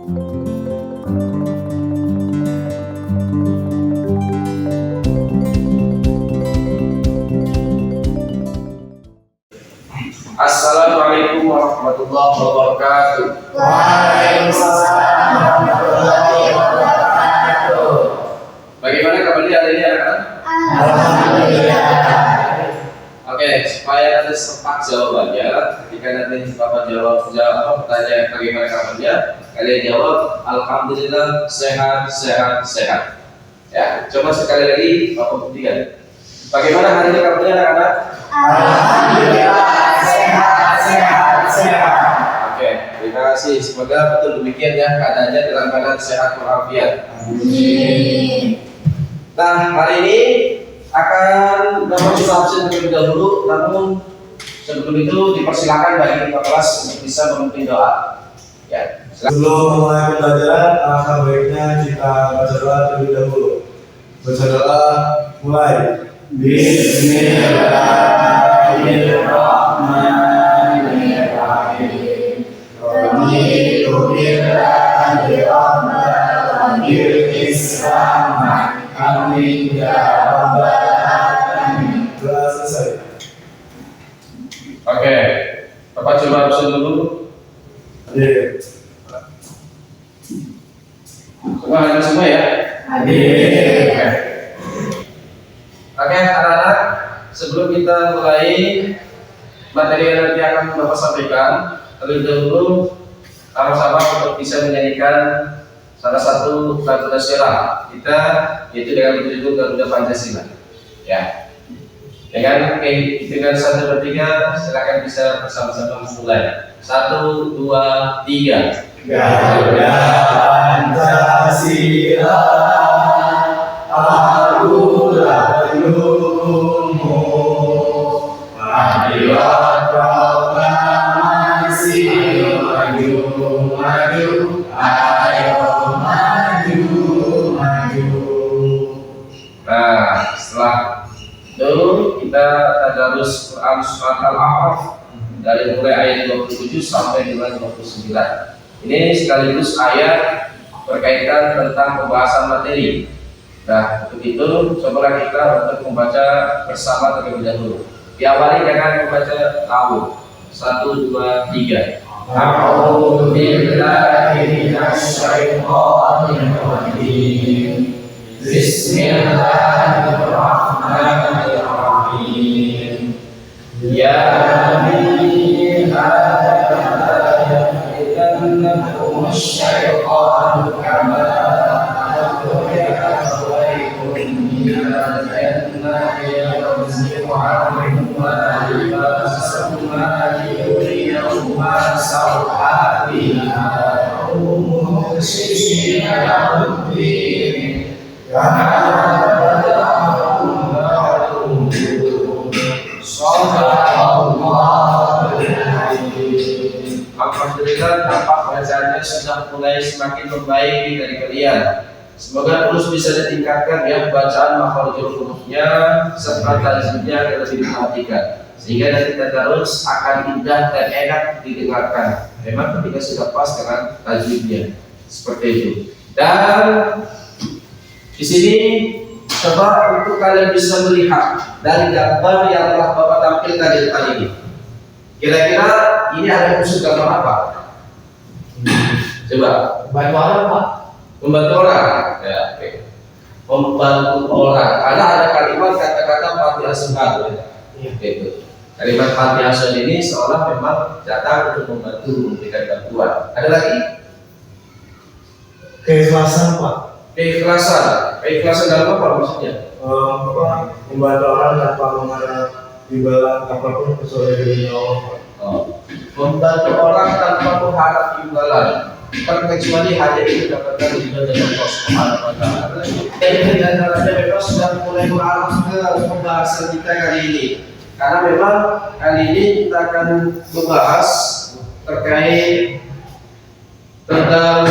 Assalamualaikum warahmatullahi wabarakatuh. Waalaikumsalam warahmatullahi wabarakatuh. Bagaimana kabarnya hari ini anak-anak? Alhamdulillah. Oke, supaya nanti sempat jawabannya, ketika nanti Bapak jawab pertanyaan bagaimana kabarnya, kalian jawab Alhamdulillah sehat. Ya, coba sekali lagi Bapak buktikan. Bagaimana hari ini kabarnya anak-anak? Alhamdulillah sehat. Oke, terima kasih. Semoga betul demikian ya keadaannya dalam keadaan sehat walafiat. Amin. Nah, hari ini akan Bapak sudah absen terlebih dahulu, namun sebelum itu dipersilakan bagi Bapak kelas untuk bisa memimpin doa. Ya, Sebelum memulai pembelajaran, alangkah baiknya kita baca doa terlebih dahulu. Baca doa mulai. Bismillahirrahmanirrahim. Raditu billahi rabban wa bil Islam amin ya rabbal alamin. Doa selesai. Oke, Bapak coba absen dulu. Hadir. Semua hadir semua ya. Hadir. Oke, anak-anak, sebelum kita mulai materi yang nanti akan Bapak sampaikan, terlebih dahulu sama-sama untuk bisa menyanyikan salah satu lagu nasional kita, yaitu dengan berjudul Garuda Pancasila. Ya, dengan 1, 2, 3, silakan bisa bersama-sama mulai. 1, 2, 3. Garuda Pancasila, akulah pelukmu, patriot proklamasi, maju, ayo maju. Nah, setelah itu kita tadarus Quran surat Al-A'raf dari mulai ayat 27 sampai dengan 29. Ini sekaligus ayat berkaitan tentang pembahasan materi. Nah, untuk itu cobalah kita untuk membaca bersama terlebih dahulu. Diawali dengan membaca tahu. 1, 2, 3. A'udzu billahi minasyaitonir rajim. Bismillahirrahmanirrahim. Ya Nabi Adam syaitan kama akhrajakum minal jannati yanzi'u 'anhum ma libasahuma liyuriyahuma sawatihima muhsisina lahud-din Alhamdulillah, tampak bacaannya sudah mulai semakin membaik dari kalian. Semoga terus bisa ditingkatkan ya bacaan makharijul hurufnya serta tajwidnya agar lebih diperhatikan, sehingga nanti tadarus akan indah dan enak didengarkan. Memang ketika sudah pas dengan tajwidnya seperti itu. Dan di sini coba untuk kalian bisa melihat dari gambar yang telah Bapak tampilkan di depan ini. Kira-kira ini ada unsur gambar apa? Coba. Bantu orang, Pak. Membantu orang. Ya, oke. Membantu orang. Karena ada kalimat kata-kata panti asuhan. Ya. Gitu. Kalimat panti asuhan ini seolah memang datang untuk membantu memberikan bantuan. Ada lagi? keikhlasan, Pak. Keikhlasan dalam apa maksudnya? Membantu orang tanpa mengharap imbalan apapun kecuali dari Allah, Pak. Membantu orang tanpa mengharap imbalan, kecuali hanya itu dapatkan ridho dari Allah Subhanahu wa Ta'ala. Jadi di antaranya memang sudah mulai mengarah ke pembahasan kita kali ini, karena memang kali ini kita akan membahas terkait tentang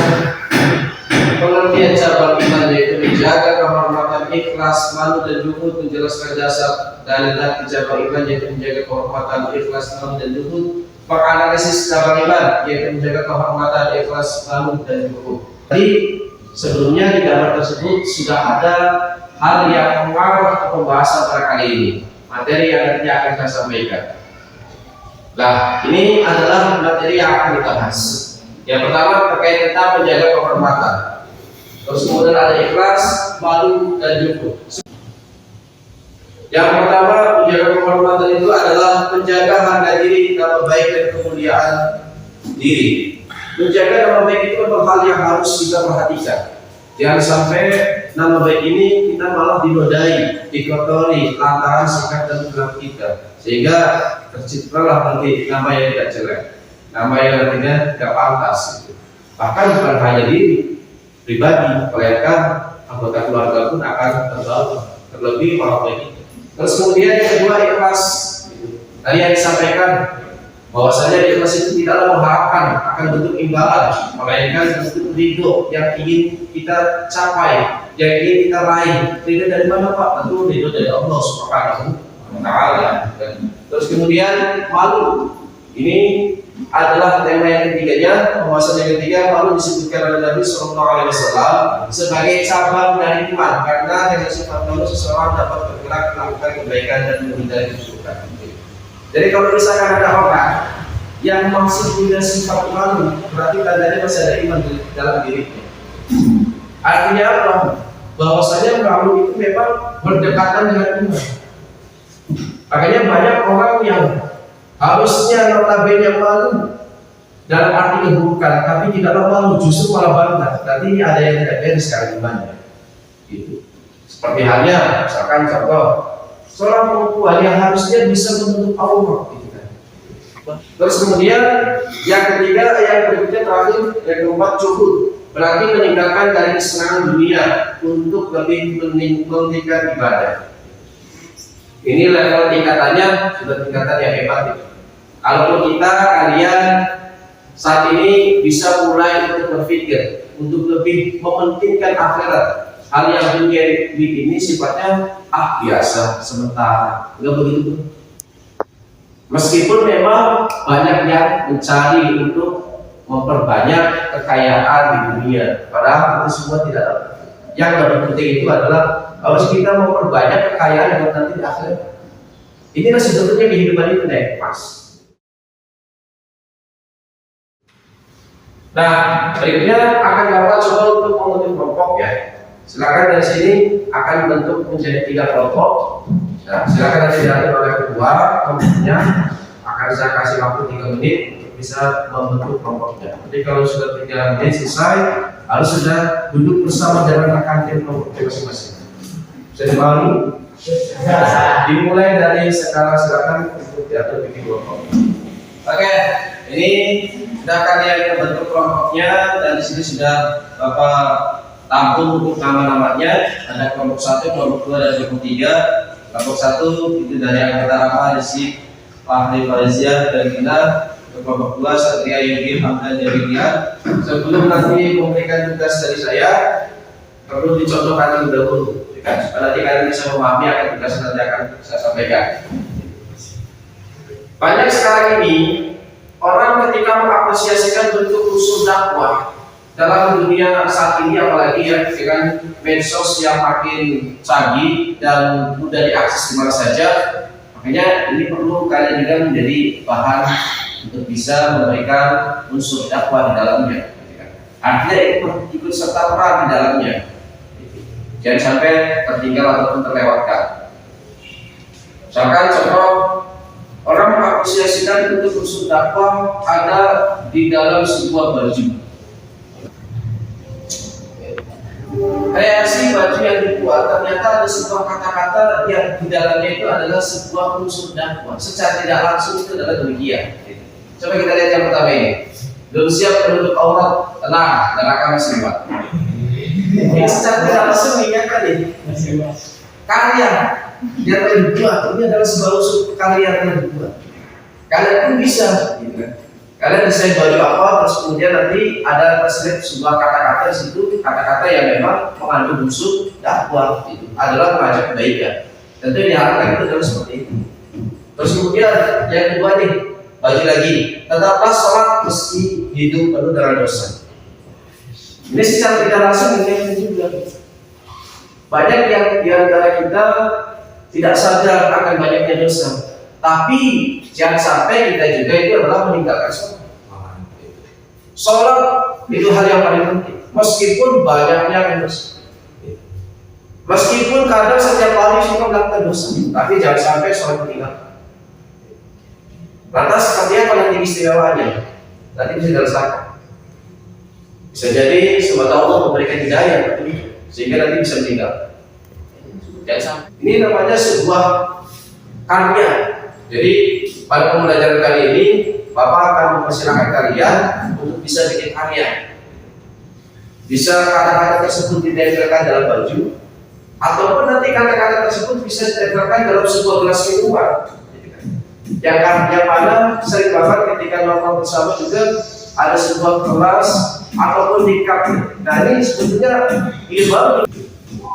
pengertian cabang iman, yaitu menjaga kehormatan, ikhlas, malu dan juhud, menjelaskan dasar dan letak cabang iman, yaitu menjaga kehormatan, ikhlas, malu dan juhud, menganalisis cabang iman, yaitu menjaga kehormatan, ikhlas, malu dan cukup. Jadi sebelumnya di gambar tersebut sudah ada hal yang mengarah ke pembahasan pada kali ini, materi yang nanti akan saya sampaikan. Nah, ini adalah materi yang akan dibahas. Yang pertama terkait tentang menjaga kehormatan. Terus kemudian ada ikhlas, malu dan cukup. Yang pertama, menjaga kehormatan itu adalah menjaga harga diri, nama baik dan kemuliaan diri. Menjaga nama baik itu adalah hal yang harus kita perhatikan. Jangan sampai nama baik ini kita malah dinodai, dikotori lantaran sikap dan perilaku kita, sehingga terciptalah nanti nama yang tidak jelek, nama yang nantinya tidak pantas. Bahkan bukan hanya diri pribadi, melainkan anggota keluarga pun akan terbawa, terlebih orang baik itu. Terus kemudian yang kedua, ikhlas. Tadi yang disampaikan bahwasanya ikhlas itu tidaklah mengharapkan akan bentuk imbalan, melainkan bentuk ridho yang ingin kita capai, yang ingin kita raih. Ridho dari mana, Pak? Tentu ridho dari Allah Subhanahu wa Ta'ala. Terus kemudian malu. Ini adalah tema yang ketiganya. Pembahasan yang ketiga, malu disebutkan oleh Nabi Sallallahu Alaihi Wasallam sebagai cabang dari iman, karena dengan sifat malu seseorang dapat bergerak melakukan kebaikan dan menghindari keburukan. Jadi kalau misalkan ada orang yang masih punya sifat malu, berarti tandanya masih ada iman di dalam dirinya. Artinya apa? Bahwasanya malu itu memang berdekatan dengan iman. Makanya banyak orang yang harusnya notabene malu dalam arti keburukan, tapi tidaklah malu, justru malah bangga. Berarti ini ada yang tidak beres sekarang imannya. Gitu. Seperti halnya, misalkan contoh, seorang perempuan yang harusnya bisa menutup aurat, gitu kan. Terus kemudian yang ketiga, yang berikutnya terakhir, yang keempat, cukup. Berarti meninggalkan dari kesenangan dunia untuk lebih meningkatkan ibadah. Ini level tingkatannya sudah tingkatan yang hebat. Kalau kita kalian saat ini bisa mulai untuk berpikir untuk lebih mementingkan akhirat, hal yang dunia ini sifatnya biasa, sementara, nggak begitu. Meskipun memang banyak yang mencari untuk memperbanyak kekayaan di dunia, padahal itu semua tidak ada. Yang lebih penting itu adalah harus kita memperbanyak kekayaan yang nanti di akhirat. Inilah sebetulnya kehidupan itu naik pas. Nah, berikutnya akan Bapak coba untuk membentuk kelompok ya. Silakan dari sini akan bentuk menjadi 3 kelompok. Nah, silakan nanti diatur oleh ketua kelompoknya. Akan saya kasih waktu 3 menit untuk bisa membentuk kelompoknya. Jadi kalau sudah 3 menit selesai, harus sudah duduk bersama dengan rekan tim kelompoknya masing-masing. Bisa dipahami? Dimulai dari sekarang, silakan untuk diatur bikin kelompok. Oke, ini sudah kalian membentuk kelompoknya dan di sini sudah Bapak tampung untuk nama-namanya. Ada kelompok 1, kelompok 2, dan kelompok 3. Kelompok 1 itu dari anggota apa? Rizky, Fahri, Farizia, dan Gina. Kelompok 2 Satria, Yugi, Hamdan, Jabilia. Sebelum nanti memberikan tugas dari saya, perlu dicontohkan terlebih dahulu. Supaya nanti kalian bisa memahami akan tugas nanti akan saya sampaikan. Banyak sekarang ini orang ketika mengapresiasikan bentuk usul dakwah dalam dunia saat ini, apalagi ya dengan medsos yang makin canggih dan mudah diakses di mana saja, makanya ini perlu kalian juga menjadi bahan untuk bisa memberikan unsur dakwah di dalamnya. Artinya ikut serta peran di dalamnya. Jangan sampai tertinggal ataupun terlewatkan. Misalkan contoh, orang mengapresiasikan untuk unsur dakwah ada di dalam sebuah baju. Kreasi baju yang dibuat ternyata ada sebuah kata-kata yang di dalamnya itu adalah sebuah unsur dakwah. Secara tidak langsung itu adalah demikian. Coba kita lihat yang pertama ini. Belum siap menutup aurat, tenang, neraka masih lewat. Ini secara tidak langsung mengingatkan ini karya yang telah dibuat. Ini adalah sebuah unsur karya yang telah dibuat. Kalian pun bisa, gitu kan? Kalian desain baju apa, terus kemudian nanti ada terselip sebuah kata-kata di situ, kata-kata yang memang mengandung unsur dakwah. Itu adalah mengajak kebaikan. Tentu yang diharapkan itu adalah seperti itu. Terus kemudian yang kedua nih, Lagi-lagi, tetaplah sholat meski hidup penuh dengan dosa. Ini secara tidak langsung ini juga. Banyak yang di antara kita tidak sadar akan banyaknya dosa. Tapi jangan sampai kita juga itu adalah meninggalkan sholat. Sholat itu hal yang paling penting. Meskipun banyaknya dosa. Meskipun kadang setiap hari suka melakukan dosa, tapi jangan sampai sholat ditinggalkan. Lantas seperti apa nanti istimewanya? Nanti bisa dirasakan. Bisa jadi semata Allah memberikan hidayah sehingga nanti bisa meninggal. Jangan sampai. Ini namanya sebuah karya. Jadi pada pembelajaran kali ini Bapak akan mempersilahkan kalian untuk bisa bikin karya. Bisa kata-kata tersebut ditempelkan dalam baju, ataupun nanti kata-kata tersebut bisa ditempelkan dalam sebuah gelas minuman. Yang mana sering banget ketika nongkrong bersama juga ada sebuah gelas ataupun di cup. Nah ini sebetulnya ini baru.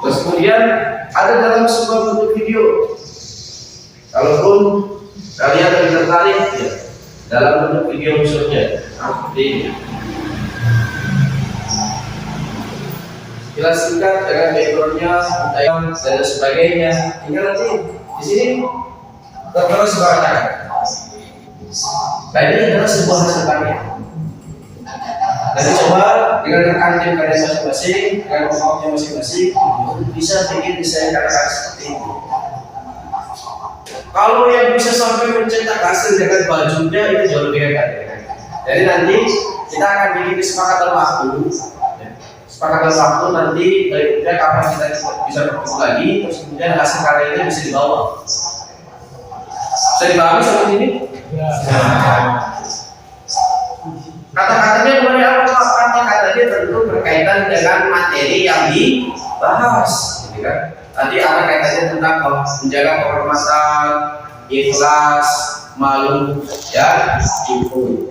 Terus kemudian ada dalam sebuah bentuk video. Kalaupun kalian lebih tertarik ya, dalam bentuk video khususnya seperti ini. Jelas singkat dengan backgroundnya, dan sebagainya. Hingga nanti di sini terus berkata. Nah ini adalah sebuah hasil karya. Jadi coba dengan rekan tim kalian masing-masing, dengan kelompoknya masing-masing, bisa bikin desain kata-kata seperti ini. Kalau yang bisa sampai mencetak hasil dengan bajunya itu jauh lebih hebat. Jadi nanti kita akan bikin kesepakatan waktu. Kesepakatan waktu nanti berikutnya kapan kita bisa bertemu lagi, terus kemudian hasil karya ini bisa dibawa. Bisa dipahami seperti ini? Ya. Kata-katanya mulai apa? Kata-katanya tentu berkaitan dengan materi yang dibahas, gitu kan? Nanti ada kaitannya tentang menjaga kehormatan, ikhlas, malu, ya, syukur.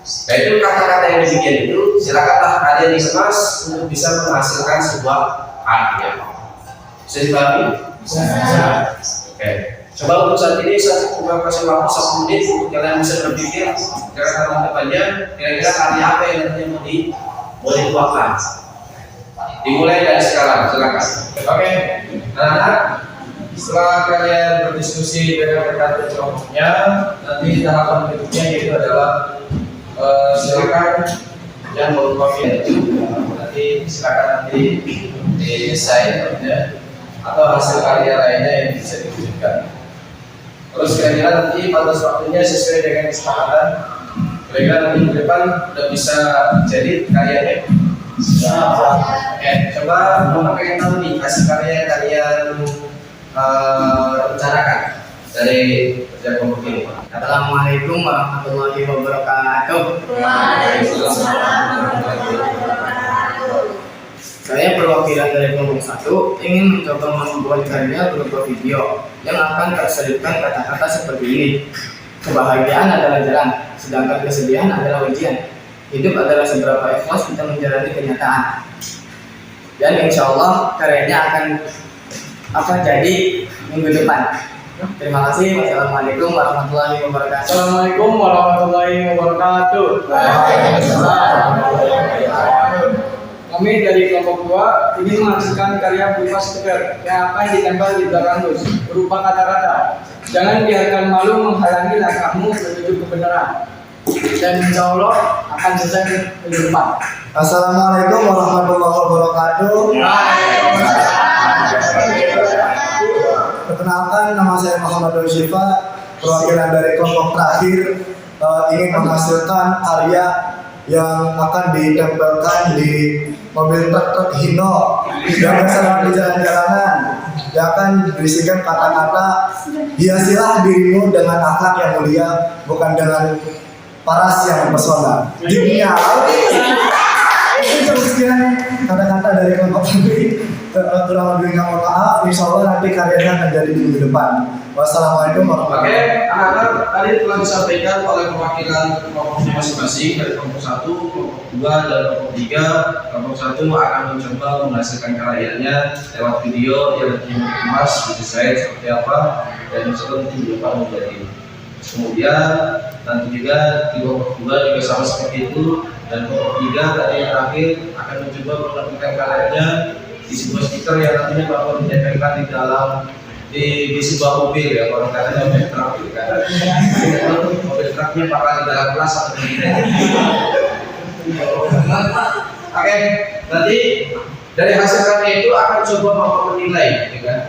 Nah itu kata-kata yang demikian itu silakanlah kalian dikemas untuk bisa menghasilkan sebuah karya. Bisa dipahami? Bisa. Oke. Coba untuk saat ini saya coba kasih waktu 1 menit untuk kalian bisa berpikir karena depannya kira-kira karya apa yang nantinya mau dituangkan. Dimulai dari sekarang, silakan. Oke, anak-anak, setelah kalian berdiskusi dengan rekan kelompoknya, nanti tahapan berikutnya yaitu adalah silakan yang berkomentar nanti silakan nanti desain ya, atau hasil karya lainnya yang bisa diwujudkan. Terus kira-kira nanti batas waktunya sesuai dengan kesepakatan. Kira-kira nanti ke depan udah bisa jadi karyanya. Oke, coba Bapak pengen tahu nih hasil karya yang kalian rencanakan dari kerja kelompok ini. Assalamualaikum warahmatullahi wabarakatuh. Waalaikumsalam warahmatullahi wabarakatuh. Saya perwakilan dari kelompok 1 ingin mencoba membuat karya berupa video yang akan terselipkan kata-kata seperti ini. Kebahagiaan adalah jalan, sedangkan kesedihan adalah ujian. Hidup adalah seberapa ikhlas kita menjalani kenyataan. Dan insya Allah karyanya akan jadi minggu depan. Terima kasih. Wassalamualaikum warahmatullahi wabarakatuh. Assalamualaikum warahmatullahi wabarakatuh. Kami dari kelompok 2 ingin menghasilkan karya berupa stiker yang akan ditempel di belakang dus berupa kata-kata. Jangan biarkan malu menghalangi langkahmu menuju kebenaran. Dan insya Allah akan selesai minggu depan. Assalamualaikum warahmatullahi wabarakatuh. Perkenalkan, nama saya Muhammad Syifa, perwakilan dari kelompok terakhir, ingin menghasilkan karya yang akan ditempelkan di mobil truk Hino yang berserang di jalan-jalanan, yang akan berisikan kata-kata hiasilah dirimu dengan akhlak yang mulia, bukan dengan paras yang mempesona. Dunia. Itu sekian kata-kata dari kelompok kami. Kurang lebihnya mohon maaf. Insya Allah nanti karyanya akan jadi di minggu depan. Wassalamualaikum warahmatullahi wabarakatuh. Oke, anak-anak tadi telah disampaikan oleh perwakilan kelompoknya masing-masing dari kelompok 1, kelompok 2, dan kelompok 3. Kelompok 1 akan mencoba menghasilkan karyanya lewat video yang nanti dikemas, didesain seperti apa, dan bisa nanti di depan menjadi. Kemudian Nanti juga di kelompok 2 juga sama seperti itu, dan kelompok 3 tadi yang terakhir akan mencoba melakukan karyanya di sebuah stiker yang nantinya Bapak ditempelkan di dalam di sebuah mobil ya, kalau katanya mobil truk gitu kan. Mobil truknya bakal di dalam kelas atau di Oke, nanti dari hasil karya itu akan coba Bapak menilai, ya kan?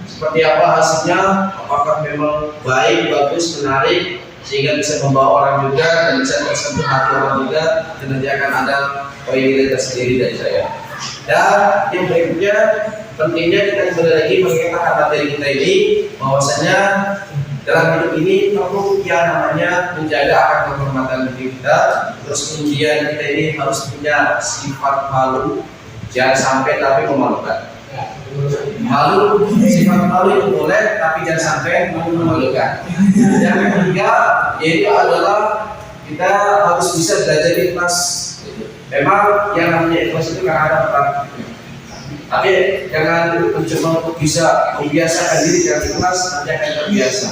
Seperti apa hasilnya, apakah memang baik, bagus, menarik, sehingga bisa membawa orang juga dan bisa tersentuh hati orang juga, dan nanti akan ada poin nilai tersendiri dari saya. Dan yang berikutnya, pentingnya kita kembali lagi mengingatkan materi kita ini, bahwasanya dalam hidup ini perlu yang namanya menjaga akan kehormatan diri kita. Terus kemudian kita ini harus punya sifat malu, jangan sampai tapi memalukan. Malu, sifat malu itu boleh, tapi jangan sampai memalukan. Yang ketiga, yaitu adalah kita harus bisa belajar ikhlas. Memang yang namanya ikhlas itu karena ada praktiknya. Tapi jangan mencoba untuk bisa membiasakan diri dengan ikhlas, nanti akan terbiasa.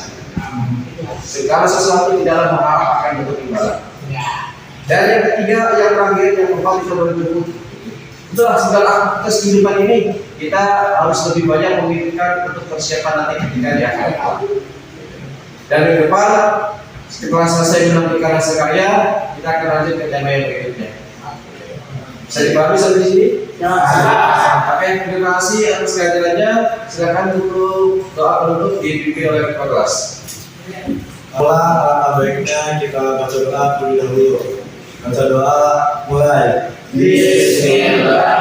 Segala sesuatu di dalam hal akan bertimbangan. Dan yang ketiga, yang terakhir yang Bapak bisa bertemu, itulah segala aktivitas kehidupan ini kita harus lebih banyak memikirkan untuk persiapan nanti ketika di akhir tahun. Dan di depan, setelah selesai menampilkan hasil karya, kita akan lanjut ke tema yang berikutnya. Bisa dipahami sampai sini? Ya. Oke, terima kasih atas kehadirannya. Silakan tutup doa penutup dipimpin oleh Kepala Kelas. Alangkah baiknya kita baca doa terlebih dahulu. Baca doa mulai. Bismillahirrahmanirrahim.